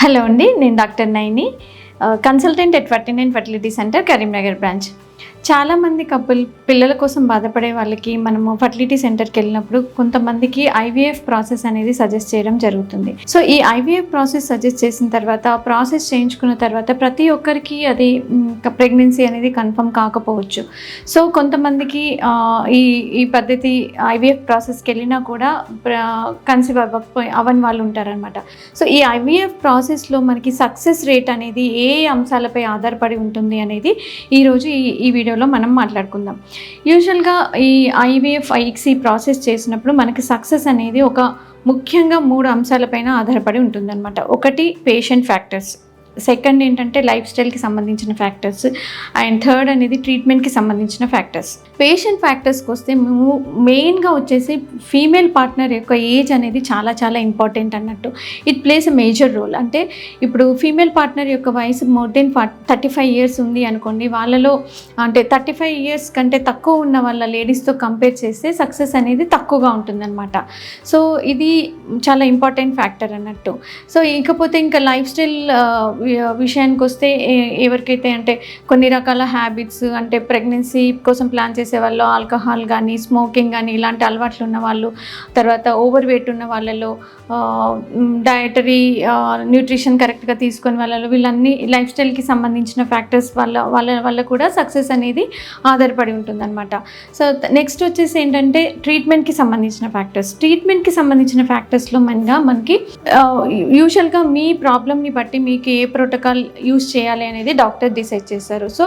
Hello అండి, నేను doctor Naini, consultant at 49 fertility centre, Karimnagar branch. చాలామంది పిల్లల కోసం బాధపడే వాళ్ళకి మనము ఫర్టిలిటీ సెంటర్కి వెళ్ళినప్పుడు కొంతమందికి ఐవీఎఫ్ ప్రాసెస్ అనేది సజెస్ట్ చేయడం జరుగుతుంది. సో ఈ ఐవీఎఫ్ ప్రాసెస్ సజెస్ట్ చేసిన తర్వాత, ప్రాసెస్ చేయించుకున్న తర్వాత ప్రతి ఒక్కరికి అది ప్రెగ్నెన్సీ అనేది కన్ఫర్మ్ కాకపోవచ్చు. సో కొంతమందికి ఈ పద్ధతి ఐవీఎఫ్ ప్రాసెస్కి వెళ్ళినా కూడా కన్సీవ్ అవ్వని వాళ్ళు ఉంటారనమాట. సో ఈ ఐవీఎఫ్ ప్రాసెస్లో మనకి సక్సెస్ రేట్ అనేది ఏ అంశాలపై ఆధారపడి ఉంటుంది అనేది ఈరోజు ఈ వీడియోలో మనం మాట్లాడుకుందాం. యూజువల్గా ఈ ఐవీఎఫ్ ఐక్సీ ప్రాసెస్ చేసినప్పుడు మనకి సక్సెస్ అనేది ముఖ్యంగా 3 అంశాలపైన ఆధారపడి ఉంటుందన్నమాట. ఒకటి పేషెంట్ ఫ్యాక్టర్స్, సెకండ్ ఏంటంటే లైఫ్ స్టైల్కి సంబంధించిన ఫ్యాక్టర్స్, అండ్ థర్డ్ అనేది ట్రీట్మెంట్కి సంబంధించిన ఫ్యాక్టర్స్. పేషెంట్ ఫ్యాక్టర్స్కి వస్తే మెయిన్గా వచ్చేసి ఫీమేల్ పార్ట్నర్ యొక్క ఏజ్ అనేది చాలా చాలా ఇంపార్టెంట్ అన్నట్టు. It plays a major role. అంటే ఇప్పుడు ఫీమేల్ పార్ట్నర్ యొక్క వయసు మోర్ దెన్ 35 ఇయర్స్ ఉంది అనుకోండి, వాళ్ళలో అంటే 35 ఇయర్స్ కంటే తక్కువ ఉన్న వాళ్ళ లేడీస్తో కంపేర్ చేస్తే సక్సెస్ అనేది తక్కువగా ఉంటుందన్నమాట. సో ఇది చాలా ఇంపార్టెంట్ ఫ్యాక్టర్ అన్నట్టు. సో ఇకపోతే ఇంకా లైఫ్ స్టైల్ విషయానికి వస్తే ఎవరికైతే అంటే కొన్ని రకాల హ్యాబిట్స్, అంటే ప్రెగ్నెన్సీ కోసం ప్లాన్ చేసే వాళ్ళు ఆల్కహాల్ కానీ, స్మోకింగ్ కానీ ఇలాంటి అలవాట్లు ఉన్న వాళ్ళు, తర్వాత ఓవర్ వెయిట్ ఉన్న వాళ్ళలో డయటరీ న్యూట్రిషన్ కరెక్ట్గా తీసుకొని వాళ్ళలో, వీళ్ళన్నీ లైఫ్ స్టైల్కి సంబంధించిన ఫ్యాక్టర్స్ వల్ల కూడా సక్సెస్ అనేది ఆధారపడి ఉంటుందన్నమాట. సో నెక్స్ట్ వచ్చేసి ఏంటంటే ట్రీట్మెంట్కి సంబంధించిన ఫ్యాక్టర్స్. ట్రీట్మెంట్కి సంబంధించిన ఫ్యాక్టర్స్లో మనకి యూజువల్గా మీ ప్రాబ్లమ్ని బట్టి మీకు ఏ ప్రోటోకాల్ యూజ్ చేయాలి అనేది డాక్టర్ డిసైడ్ చేస్తారు. సో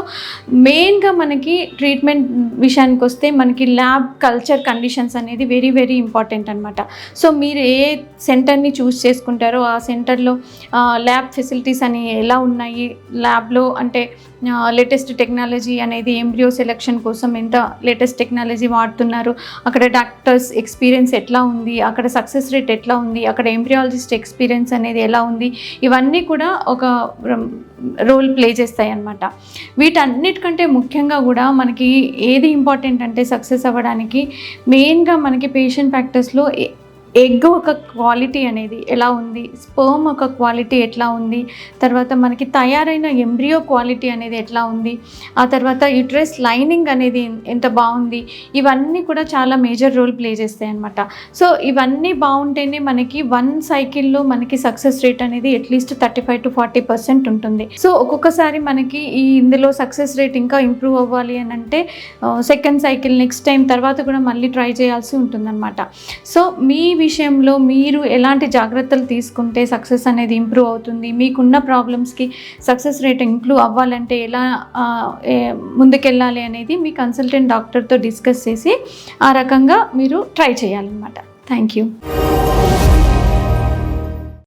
మెయిన్గా మనకి ట్రీట్మెంట్ విషయానికి వస్తే మనకి ల్యాబ్ కల్చర్ కండిషన్స్ అనేది వెరీ వెరీ ఇంపార్టెంట్ అనమాట. సో మీరు ఏ సెంటర్ని చూస్ చేసుకుంటారో ఆ సెంటర్లో ల్యాబ్ ఫెసిలిటీస్ అని ఎలా ఉన్నాయి, ల్యాబ్లో అంటే లేటెస్ట్ టెక్నాలజీ అనేది ఎంబ్రియో సెలెక్షన్ కోసం ఎంత లేటెస్ట్ టెక్నాలజీ వాడుతున్నారు, అక్కడ డాక్టర్స్ ఎక్స్పీరియన్స్ ఎట్లా ఉంది, అక్కడ సక్సెస్ రేట్ ఎట్లా ఉంది, అక్కడ ఎంబ్రియాలజిస్ట్ ఎక్స్పీరియన్స్ అనేది ఎలా ఉంది, ఇవన్నీ కూడా ఒక రోల్ ప్లే చేస్తాయి అన్నమాట. వీటన్నిటికంటే ముఖ్యంగా కూడా మనకి ఏది ఇంపార్టెంట్ అంటే సక్సెస్ అవ్వడానికి మెయిన్గా మనకి పేషెంట్ ఫ్యాక్టర్స్లో ఎగ్ ఒక క్వాలిటీ అనేది ఎలా ఉంది, స్పర్మ్ ఒక క్వాలిటీ ఎట్లా ఉంది, తర్వాత మనకి తయారైన ఎంబ్రియో క్వాలిటీ అనేది ఎట్లా ఉంది, ఆ తర్వాత యూట్రస్ లైనింగ్ అనేది ఎంత బాగుంది, ఇవన్నీ కూడా చాలా మేజర్ రోల్ ప్లే చేస్తాయి అన్నమాట. సో ఇవన్నీ బాగుంటేనే మనకి 1 సైకిల్లో మనకి సక్సెస్ రేట్ అనేది అట్లీస్ట్ 35 to 40% ఉంటుంది. సో ఒక్కొక్కసారి మనకి ఇందులో సక్సెస్ రేట్ ఇంకా ఇంప్రూవ్ అవ్వాలి అని అంటే సెకండ్ సైకిల్ నెక్స్ట్ టైం తర్వాత కూడా మళ్ళీ ట్రై చేయాల్సి ఉంటుందన్నమాట. సో మీ విషయంలో మీరు ఎలాంటి జాగ్రత్తలు తీసుకుంటే సక్సెస్ అనేది ఇంప్రూవ్ అవుతుంది, మీకున్న ప్రాబ్లమ్స్కి సక్సెస్ రేట్ ఇంప్రూవ్ అవ్వాలంటే ఎలా ముందుకెళ్ళాలి అనేది మీ కన్సల్టెంట్ డాక్టర్తో డిస్కస్ చేసి ఆ రకంగా మీరు ట్రై చేయాలన్నమాట. Thank you.